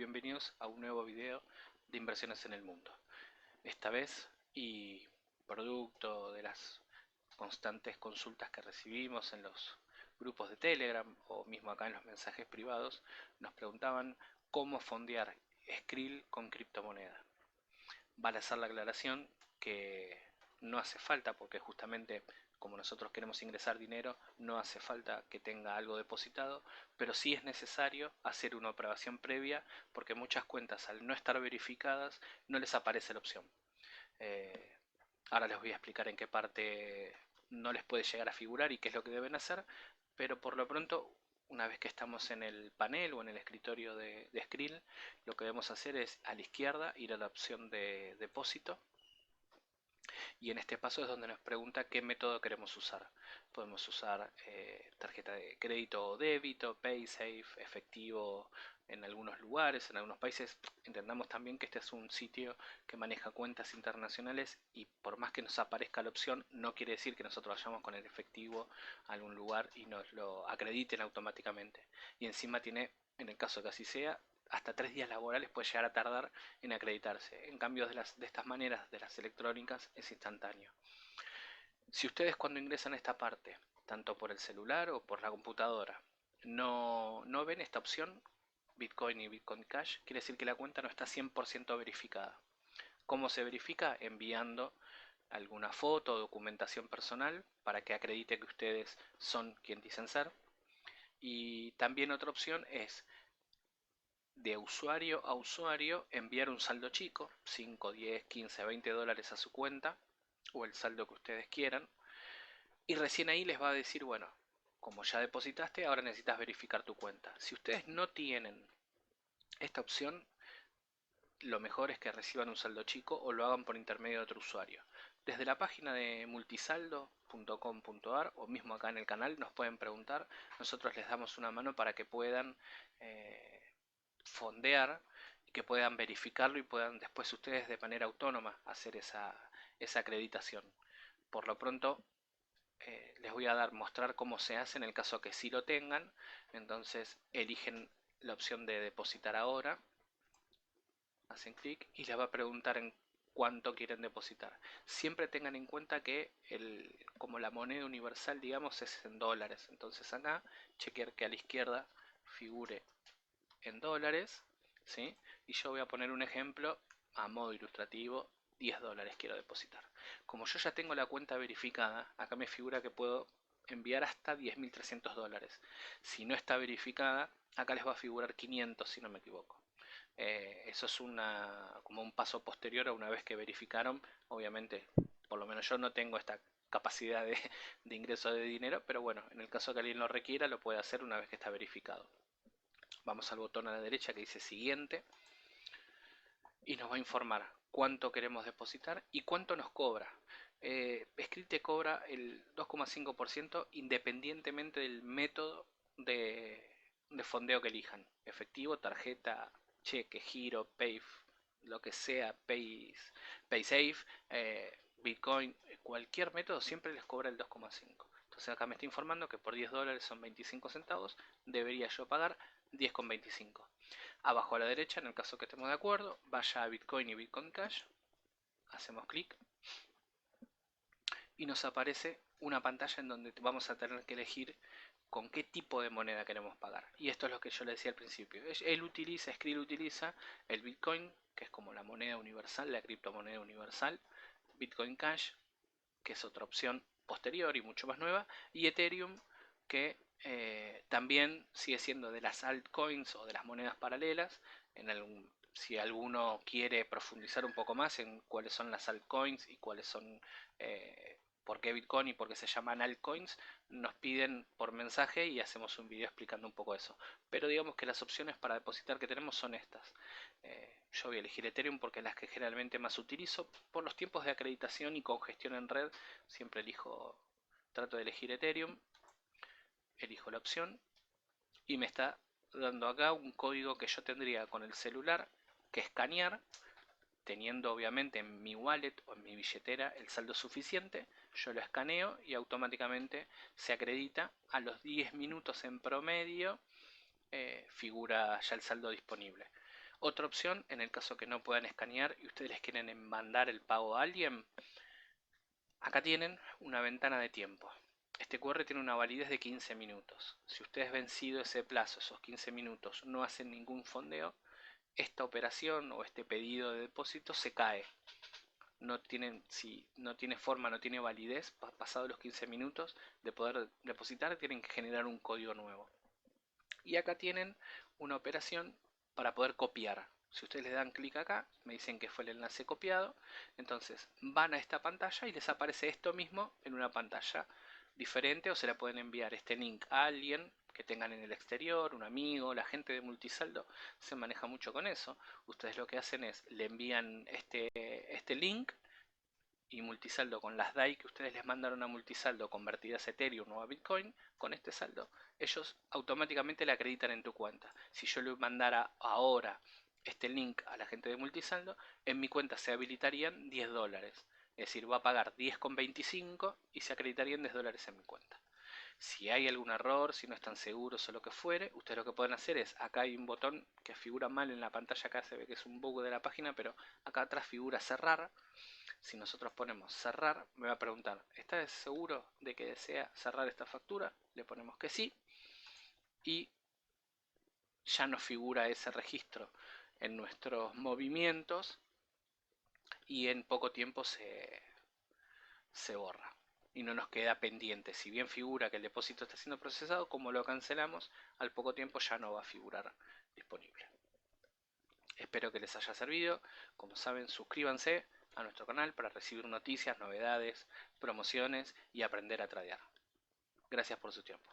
bienvenidos a un nuevo video de inversiones en el mundo. Esta vez, y producto de las constantes consultas que recibimos en los grupos de Telegram o mismo acá en los mensajes privados, nos preguntaban cómo fondear Skrill con criptomoneda. Vale hacer la aclaración que no hace falta, porque justamente como nosotros queremos ingresar dinero, no hace falta que tenga algo depositado, pero sí es necesario hacer una operación previa, porque muchas cuentas al no estar verificadas no les aparece la opción. Eh, Ahora les voy a explicar en qué parte no les puede llegar a figurar y qué es lo que deben hacer, pero por lo pronto, una vez que estamos en el panel o en el escritorio de Skrill, lo que debemos hacer es a la izquierda ir a la opción de depósito, y en este paso es donde nos pregunta qué método queremos usar. Podemos usar tarjeta de crédito o débito, PaySafe, efectivo en algunos lugares, en algunos países. Entendamos también que este es un sitio que maneja cuentas internacionales y por más que nos aparezca la opción, no quiere decir que nosotros vayamos con el efectivo a algún lugar y nos lo acrediten automáticamente. Y encima tiene, en el caso que así sea, hasta 3 días laborales puede llegar a tardar en acreditarse. En cambio de estas maneras, de las electrónicas, es instantáneo. Si ustedes cuando ingresan a esta parte, tanto por el celular o por la computadora, no ven esta opción, Bitcoin y Bitcoin Cash, quiere decir que la cuenta no está 100% verificada. ¿Cómo se verifica? Enviando alguna foto o documentación personal para que acredite que ustedes son quien dicen ser. Y también otra opción es de usuario a usuario enviar un saldo chico, 5, 10, 15, 20 dólares a su cuenta o el saldo que ustedes quieran, y recién ahí les va a decir, bueno, como ya depositaste, ahora necesitas verificar tu cuenta. Si ustedes no tienen esta opción, lo mejor es que reciban un saldo chico o lo hagan por intermedio de otro usuario. Desde la página de multisaldo.com.ar o mismo acá en el canal nos pueden preguntar, nosotros les damos una mano para que puedan fondear y que puedan verificarlo y puedan después ustedes de manera autónoma hacer esa acreditación. Por lo pronto les voy a mostrar cómo se hace en el caso que sí lo tengan. Entonces eligen la opción de depositar ahora, hacen clic y les va a preguntar en cuánto quieren depositar. Siempre tengan en cuenta que como la moneda universal, digamos, es en dólares. Entonces acá chequear que a la izquierda figure en dólares, ¿sí? Y yo voy a poner un ejemplo a modo ilustrativo, 10 dólares quiero depositar. Como yo ya tengo la cuenta verificada, acá me figura que puedo enviar hasta 10.300 dólares. Si no está verificada, acá les va a figurar 500 si no me equivoco. Eso es como un paso posterior a una vez que verificaron. Obviamente, por lo menos yo no tengo esta capacidad de ingreso de dinero, pero bueno, en el caso que alguien lo requiera, lo puede hacer una vez que está verificado. Vamos al botón a la derecha que dice siguiente y nos va a informar cuánto queremos depositar y cuánto nos cobra. Skrill te cobra el 2,5% independientemente del método de fondeo que elijan. Efectivo, tarjeta, cheque, giro, Pay, lo que sea, PaySafe, Bitcoin, cualquier método siempre les cobra el 2,5%. Entonces acá me está informando que por 10 dólares son 25 centavos, debería yo pagar 10,25. Abajo a la derecha, en el caso que estemos de acuerdo, vaya a Bitcoin y Bitcoin Cash, hacemos clic y nos aparece una pantalla en donde vamos a tener que elegir con qué tipo de moneda queremos pagar. Y esto es lo que yo le decía al principio. Skrill utiliza el Bitcoin, que es como la moneda universal, la criptomoneda universal, Bitcoin Cash, que es otra opción posterior y mucho más nueva, y Ethereum, que también sigue siendo de las altcoins o de las monedas paralelas. Si alguno quiere profundizar un poco más en cuáles son las altcoins y cuáles son, por qué Bitcoin y por qué se llaman altcoins, nos piden por mensaje y hacemos un video explicando un poco eso. Pero digamos que las opciones para depositar que tenemos son estas. Yo voy a elegir Ethereum porque es las que generalmente más utilizo. Por los tiempos de acreditación y congestión en red, siempre trato de elegir Ethereum. Elijo la opción y me está dando acá un código que yo tendría con el celular que escanear, teniendo obviamente en mi wallet o en mi billetera el saldo suficiente. Yo lo escaneo y automáticamente se acredita. A los 10 minutos en promedio figura ya el saldo disponible. Otra opción, en el caso que no puedan escanear y ustedes les quieren mandar el pago a alguien, acá tienen una ventana de tiempo. Este QR tiene una validez de 15 minutos. Si ustedes vencido ese plazo, esos 15 minutos, no hacen ningún fondeo, esta operación o este pedido de depósito se cae. Si no tiene forma, no tiene validez, pasados los 15 minutos de poder depositar, tienen que generar un código nuevo. Y acá tienen una operación para poder copiar. Si ustedes le dan clic acá, me dicen que fue el enlace copiado, entonces van a esta pantalla y les aparece esto mismo en una pantalla diferente, o se la pueden enviar este link a alguien que tengan en el exterior, un amigo. La gente de Multisaldo se maneja mucho con eso. Ustedes lo que hacen es le envían este link, y Multisaldo, con las DAI que ustedes les mandaron a Multisaldo convertidas a Ethereum o a Bitcoin, con este saldo ellos automáticamente le acreditan en tu cuenta. Si yo le mandara ahora este link a la gente de Multisaldo, en mi cuenta se habilitarían $10. Es decir, va a pagar 10,25 y se acreditarían $10 en mi cuenta. Si hay algún error, si no están seguros o lo que fuere, ustedes lo que pueden hacer es, acá hay un botón que figura mal en la pantalla, acá se ve que es un bug de la página, pero acá atrás figura cerrar. Si nosotros ponemos cerrar, me va a preguntar, ¿estás seguro de que desea cerrar esta factura? Le ponemos que sí, y ya nos figura ese registro en nuestros movimientos, y en poco tiempo se borra y no nos queda pendiente. Si bien figura que el depósito está siendo procesado, como lo cancelamos, al poco tiempo ya no va a figurar disponible. Espero que les haya servido. Como saben, suscríbanse a nuestro canal para recibir noticias, novedades, promociones y aprender a tradear. Gracias por su tiempo.